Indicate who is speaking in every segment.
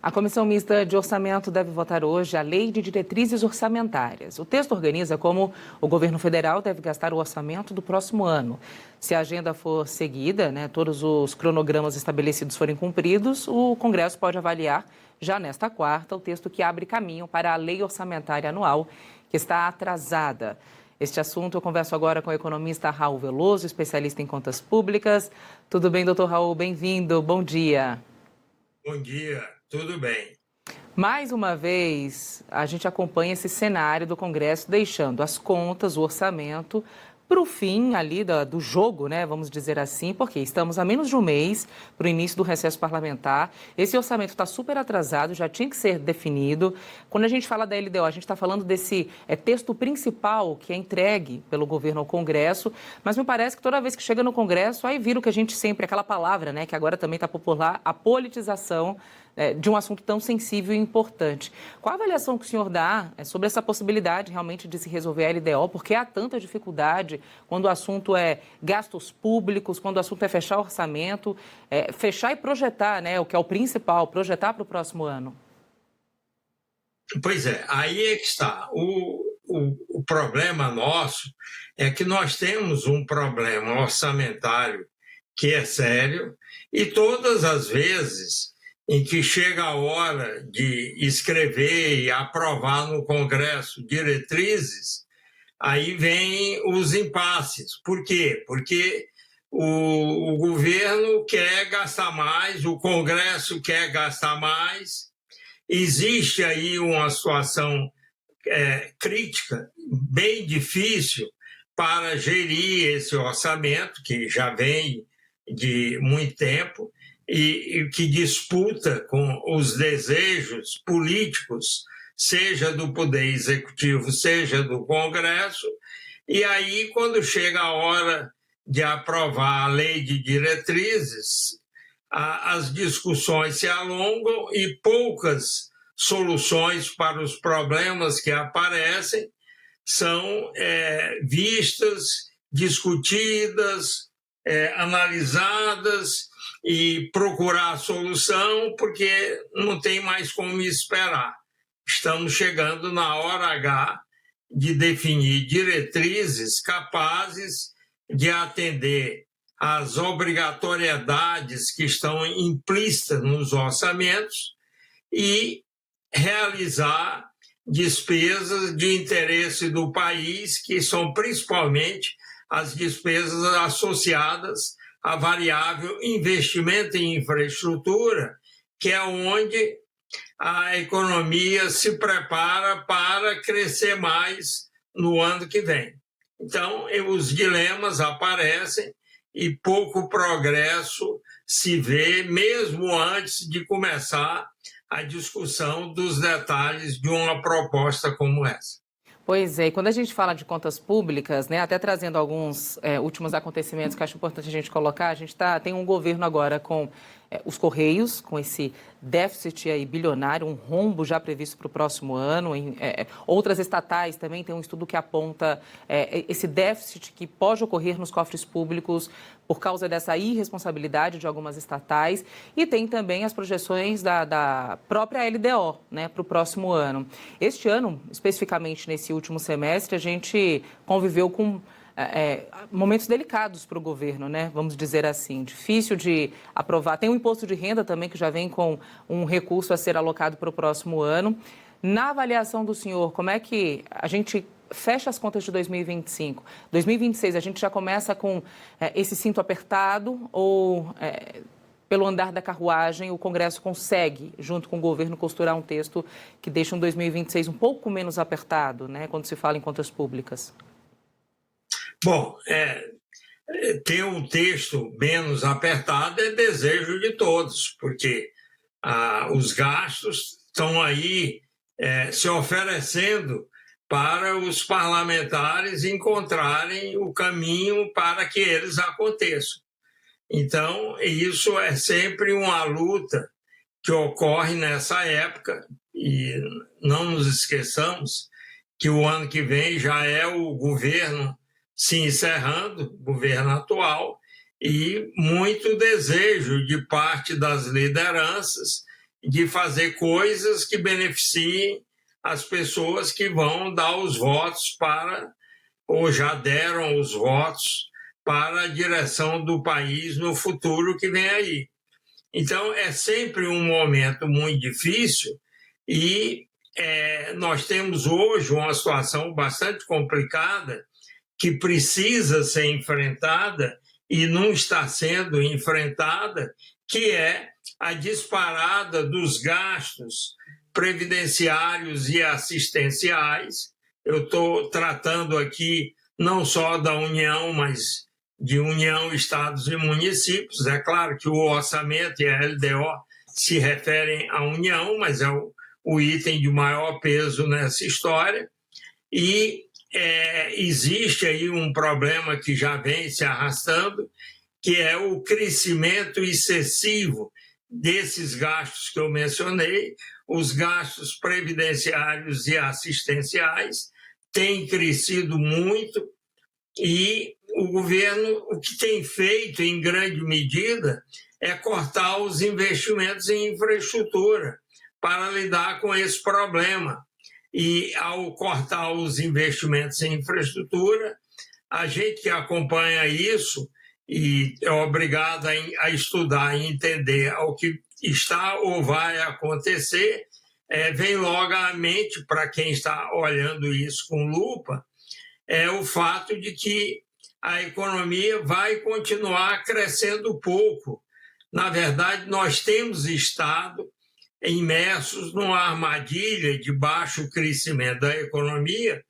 Speaker 1: A Comissão Mista de Orçamento deve votar hoje a Lei de Diretrizes Orçamentárias. O texto organiza como o governo federal deve gastar o orçamento do próximo ano. Se a agenda for seguida, todos os cronogramas estabelecidos forem cumpridos, o Congresso pode avaliar, já nesta quarta, o texto que abre caminho para a Lei Orçamentária Anual, que está atrasada. Este assunto eu converso agora com o economista Raul Veloso, especialista em contas públicas. Tudo bem, doutor Raul? Bem-vindo. Bom dia.
Speaker 2: Bom dia, tudo bem.
Speaker 1: Mais uma vez, a gente acompanha esse cenário do Congresso deixando as contas, o orçamento, para o fim ali do jogo, vamos dizer assim, porque estamos a menos de um mês para o início do recesso parlamentar. Esse orçamento está super atrasado, já tinha que ser definido. Quando a gente fala da LDO, a gente está falando desse texto principal que é entregue pelo governo ao Congresso, mas me parece que toda vez que chega no Congresso, aí vira o que a gente sempre, aquela palavra, que agora também está popular, a politização de um assunto tão sensível e importante. Qual a avaliação que o senhor dá sobre essa possibilidade realmente de se resolver a LDO? Porque há tanta dificuldade quando o assunto é gastos públicos, quando o assunto é fechar orçamento, fechar e projetar, o que é o principal, projetar para o próximo ano.
Speaker 2: Pois é, aí é que está. O problema nosso é que nós temos um problema orçamentário que é sério e todas as vezes em que chega a hora de escrever e aprovar no Congresso diretrizes, aí vem os impasses. Por quê? Porque o governo quer gastar mais, o Congresso quer gastar mais. Existe aí uma situação crítica, bem difícil, para gerir esse orçamento, que já vem de muito tempo, e que disputa com os desejos políticos, seja do Poder Executivo, seja do Congresso, e aí, quando chega a hora de aprovar a lei de diretrizes, as discussões se alongam e poucas soluções para os problemas que aparecem são vistas, discutidas, analisadas, e procurar a solução, porque não tem mais como esperar. Estamos chegando na hora H de definir diretrizes capazes de atender às obrigatoriedades que estão implícitas nos orçamentos e realizar despesas de interesse do país, que são principalmente as despesas associadas a variável investimento em infraestrutura, que é onde a economia se prepara para crescer mais no ano que vem. Então, os dilemas aparecem e pouco progresso se vê, mesmo antes de começar a discussão dos detalhes de uma proposta como essa.
Speaker 1: Pois é, e quando a gente fala de contas públicas, até trazendo alguns últimos acontecimentos que acho importante a gente colocar, a gente tem um governo agora com os Correios, com esse déficit aí bilionário, um rombo já previsto para o próximo ano. Outras estatais também tem um estudo que aponta esse déficit que pode ocorrer nos cofres públicos por causa dessa irresponsabilidade de algumas estatais. E tem também as projeções da própria LDO, para o próximo ano. Este ano, especificamente nesse último semestre, a gente conviveu com momentos delicados para o governo, vamos dizer assim, difícil de aprovar. Tem o imposto de renda também, que já vem com um recurso a ser alocado para o próximo ano. Na avaliação do senhor, como é que a gente fecha as contas de 2025? 2026, a gente já começa com esse cinto apertado ou, pelo andar da carruagem, o Congresso consegue, junto com o governo, costurar um texto que deixa um 2026 um pouco menos apertado, quando se fala em contas públicas?
Speaker 2: Bom, ter um texto menos apertado é desejo de todos, porque os gastos estão aí se oferecendo para os parlamentares encontrarem o caminho para que eles aconteçam. Então, isso é sempre uma luta que ocorre nessa época, e não nos esqueçamos que o ano que vem já é o governo se encerrando, o governo atual, e muito desejo de parte das lideranças de fazer coisas que beneficiem as pessoas que vão dar os votos para, ou já deram os votos para a direção do país no futuro que vem aí. Então, é sempre um momento muito difícil e nós temos hoje uma situação bastante complicada que precisa ser enfrentada e não está sendo enfrentada, que é a disparada dos gastos previdenciários e assistenciais. Eu estou tratando aqui não só da União, mas de União, Estados e municípios. É claro que o orçamento e a LDO se referem à União, mas é o item de maior peso nessa história. E existe aí um problema que já vem se arrastando, que é o crescimento excessivo desses gastos que eu mencionei. Os gastos previdenciários e assistenciais têm crescido muito e o governo, o que tem feito em grande medida, é cortar os investimentos em infraestrutura para lidar com esse problema. E, ao cortar os investimentos em infraestrutura, a gente que acompanha isso e é obrigado a estudar e entender o que está ou vai acontecer, vem logo à mente, para quem está olhando isso com lupa, o fato de que a economia vai continuar crescendo pouco. Na verdade, nós temos estado imersos numa armadilha de baixo crescimento da economia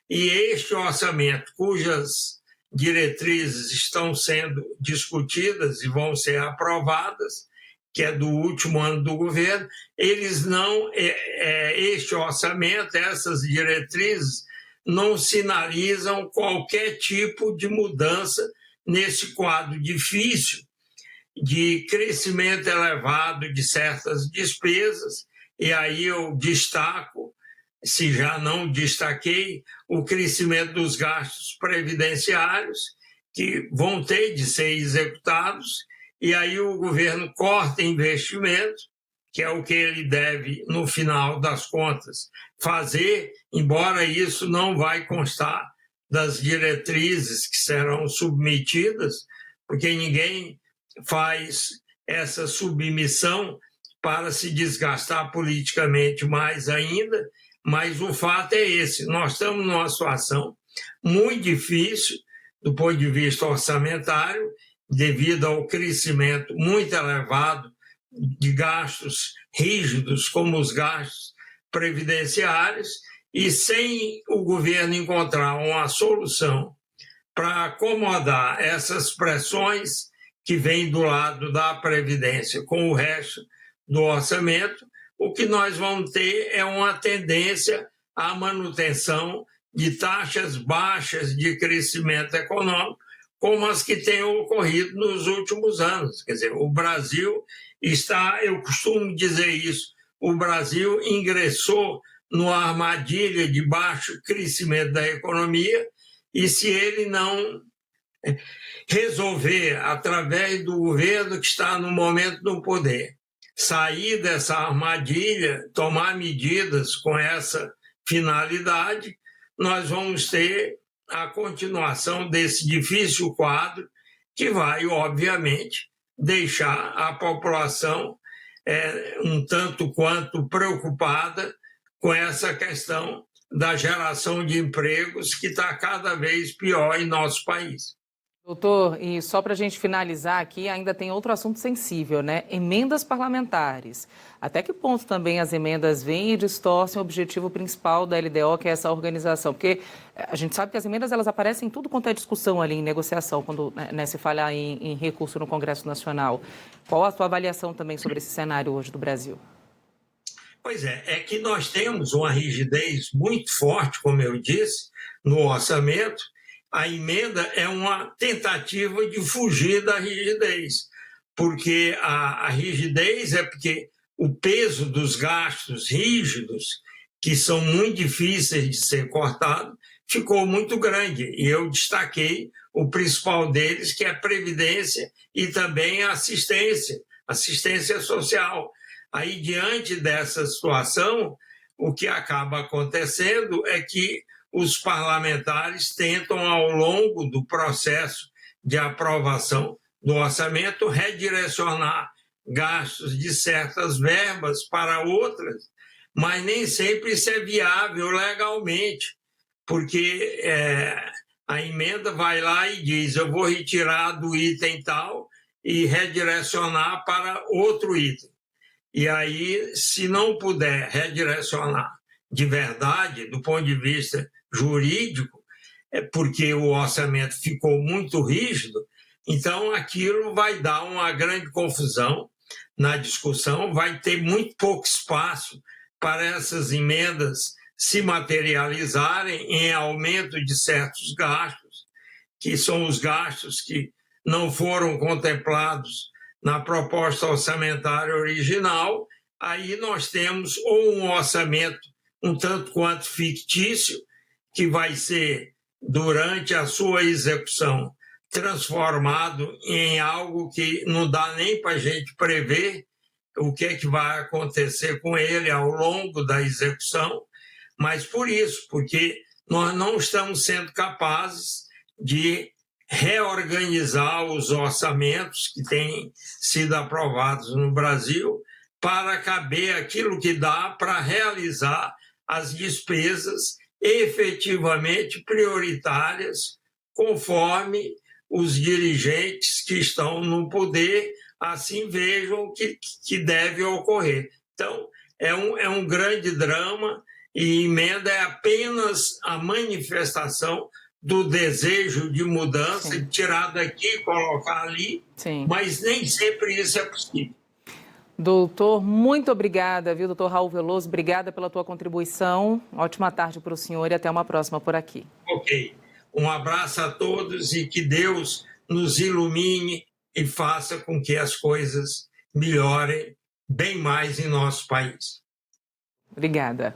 Speaker 2: e este orçamento, cujas diretrizes estão sendo discutidas e vão ser aprovadas, que é do último ano do governo, este orçamento, essas diretrizes, não sinalizam qualquer tipo de mudança nesse quadro difícil de crescimento elevado de certas despesas, e aí eu destaco, se já não destaquei, o crescimento dos gastos previdenciários, que vão ter de ser executados, e aí o governo corta investimento, que é o que ele deve, no final das contas, fazer, embora isso não vai constar das diretrizes que serão submetidas, porque ninguém faz essa submissão para se desgastar politicamente mais ainda, mas o fato é esse: nós estamos numa situação muito difícil do ponto de vista orçamentário, devido ao crescimento muito elevado de gastos rígidos, como os gastos previdenciários, e sem o governo encontrar uma solução para acomodar essas pressões que vêm do lado da Previdência com o resto do orçamento, o que nós vamos ter é uma tendência à manutenção de taxas baixas de crescimento econômico, como as que têm ocorrido nos últimos anos. Quer dizer, o Brasil está, eu costumo dizer isso, o Brasil ingressou numa armadilha de baixo crescimento da economia, e se ele não resolver, através do governo que está no momento no poder, sair dessa armadilha, tomar medidas com essa finalidade, nós vamos ter a continuação desse difícil quadro que vai, obviamente, deixar a população um tanto quanto preocupada com essa questão da geração de empregos que está cada vez pior em nosso país.
Speaker 1: Doutor, e só para a gente finalizar aqui, ainda tem outro assunto sensível, né? Emendas parlamentares. Até que ponto também as emendas vêm e distorcem o objetivo principal da LDO, que é essa organização? Porque a gente sabe que as emendas elas aparecem em tudo quanto é discussão ali, em negociação, quando se fala em recurso no Congresso Nacional. Qual a sua avaliação também sobre esse cenário hoje do Brasil?
Speaker 2: Pois é que nós temos uma rigidez muito forte, como eu disse, no orçamento. A emenda é uma tentativa de fugir da rigidez, porque a rigidez é porque o peso dos gastos rígidos, que são muito difíceis de ser cortados, ficou muito grande. E eu destaquei o principal deles, que é a Previdência e também a assistência social. Aí, diante dessa situação, o que acaba acontecendo é que os parlamentares tentam, ao longo do processo de aprovação do orçamento, redirecionar gastos de certas verbas para outras, mas nem sempre isso é viável legalmente, porque a emenda vai lá e diz: eu vou retirar do item tal e redirecionar para outro item. E aí, se não puder redirecionar de verdade, do ponto de vista jurídico, é porque o orçamento ficou muito rígido, então aquilo vai dar uma grande confusão na discussão, vai ter muito pouco espaço para essas emendas se materializarem em aumento de certos gastos, que são os gastos que não foram contemplados na proposta orçamentária original. Aí nós temos ou um orçamento um tanto quanto fictício, que vai ser, durante a sua execução, transformado em algo que não dá nem para a gente prever o que é que vai acontecer com ele ao longo da execução, mas por isso, porque nós não estamos sendo capazes de reorganizar os orçamentos que têm sido aprovados no Brasil para caber aquilo que dá para realizar as despesas efetivamente prioritárias, conforme os dirigentes que estão no poder assim vejam que deve ocorrer. Então, é um grande drama, e emenda é apenas a manifestação do desejo de mudança,
Speaker 1: Sim.
Speaker 2: de tirar daqui e colocar ali,
Speaker 1: Sim.
Speaker 2: mas nem sempre isso é possível.
Speaker 1: Doutor, muito obrigada, viu, doutor Raul Veloso? Obrigada pela tua contribuição. Ótima tarde para o senhor e até uma próxima por aqui.
Speaker 2: Ok. Um abraço a todos e que Deus nos ilumine e faça com que as coisas melhorem bem mais em nosso país.
Speaker 1: Obrigada.